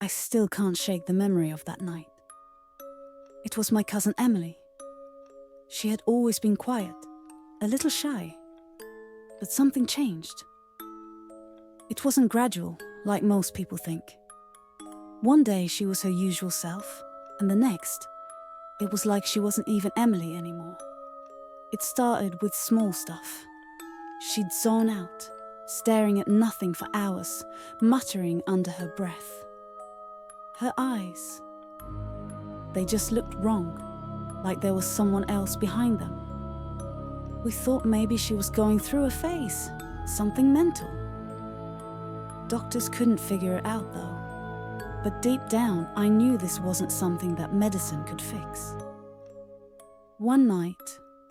I still can't shake the memory of that night. It was my cousin Emily. She had always been quiet, a little shy, but something changed. It wasn't gradual, like most people think. One day she was her usual self, and the next, it was like she wasn't even Emily anymore. It started with small stuff. She'd zone out, staring at nothing for hours, muttering under her breath. Her eyes, they just looked wrong, like there was someone else behind them. We thought maybe she was going through a phase, something mental. Doctors couldn't figure it out though. But deep down, I knew this wasn't something that medicine could fix. One night,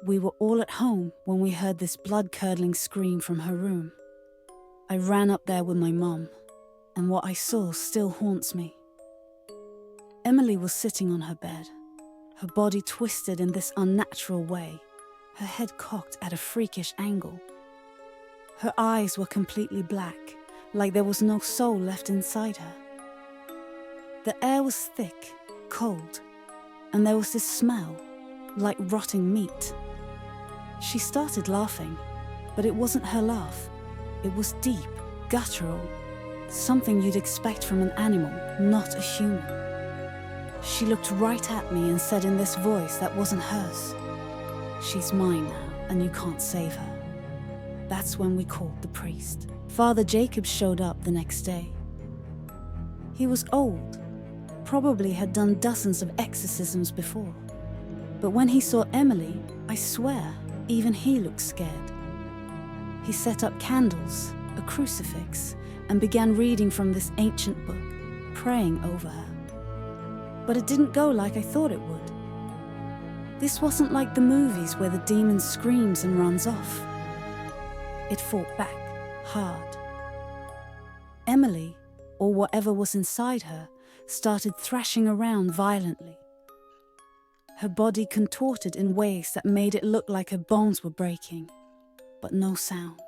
we were all at home when we heard this blood-curdling scream from her room. I ran up there with my mum, and what I saw still haunts me. Emily was sitting on her bed, her body twisted in this unnatural way, her head cocked at a freakish angle. Her eyes were completely black, like there was no soul left inside her. The air was thick, cold, and there was this smell, like rotting meat. She started laughing, but it wasn't her laugh. It was deep, guttural, something you'd expect from an animal, not a human. She looked right at me and said in this voice that wasn't hers, "She's mine now, and you can't save her." That's when we called the priest. Father Jacob showed up the next day. He was old, probably had done dozens of exorcisms before. But when he saw Emily, I swear, even he looked scared. He set up candles, a crucifix, and began reading from this ancient book, praying over her. But it didn't go like I thought it would. This wasn't like the movies where the demon screams and runs off. It fought back, hard. Emily, or whatever was inside her, started thrashing around violently. Her body contorted in ways that made it look like her bones were breaking, but no sound,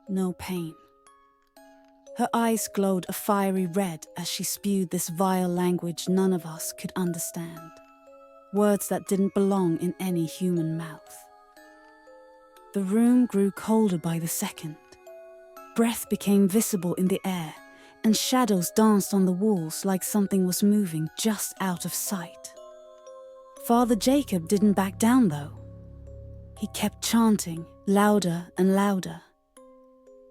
no pain. Her eyes glowed a fiery red as she spewed this vile language none of us could understand, words that didn't belong in any human mouth. The room grew colder by the second. Breath became visible in the air, and shadows danced on the walls like something was moving just out of sight. Father Jacob didn't back down though. He kept chanting, louder and louder.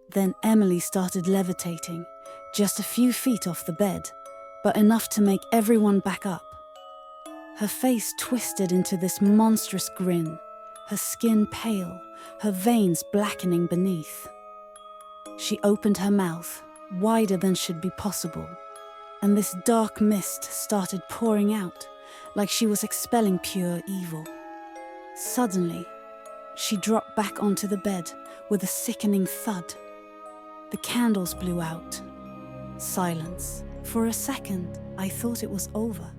Then Emily started levitating, just a few feet off the bed, but enough to make everyone back up. Her face twisted into this monstrous grin, her skin pale, her veins blackening beneath. She opened her mouth, wider than should be possible, and this dark mist started pouring out, like she was expelling pure evil. Suddenly, she dropped back onto the bed with a sickening thud. The candles blew out. Silence. For a second, I thought it was over.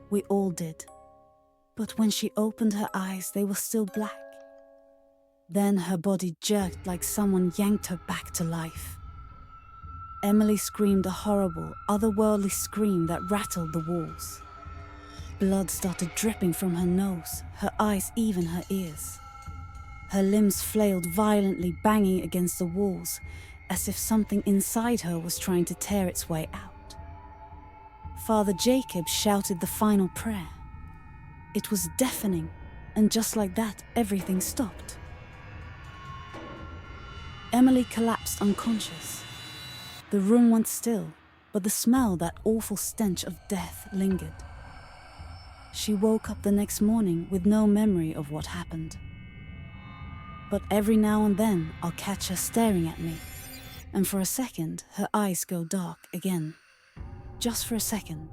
We all did. But when she opened her eyes, they were still black. Then her body jerked like someone yanked her back to life. Emily screamed a horrible, otherworldly scream that rattled the walls. Blood started dripping from her nose, her eyes, even her ears. Her limbs flailed violently, banging against the walls, as if something inside her was trying to tear its way out. Father Jacob shouted the final prayer. It was deafening, and just like that, everything stopped. Emily collapsed unconscious. The room went still, but the smell, that awful stench of death, lingered. She woke up the next morning with no memory of what happened. But every now and then, I'll catch her staring at me, and for a second, her eyes go dark again. Just for a second.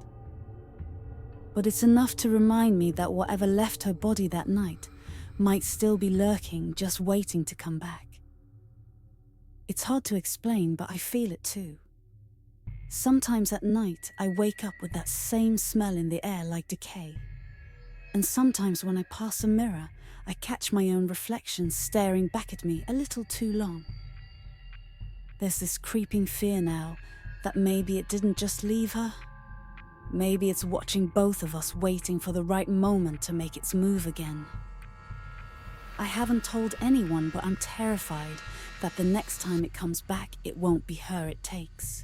But it's enough to remind me that whatever left her body that night might still be lurking, just waiting to come back. It's hard to explain, but I feel it too. Sometimes at night, I wake up with that same smell in the air like decay. And sometimes when I pass a mirror, I catch my own reflection staring back at me a little too long. There's this creeping fear now that maybe it didn't just leave her. Maybe it's watching both of us waiting for the right moment to make its move again. I haven't told anyone, but I'm terrified that the next time it comes back, it won't be her it takes.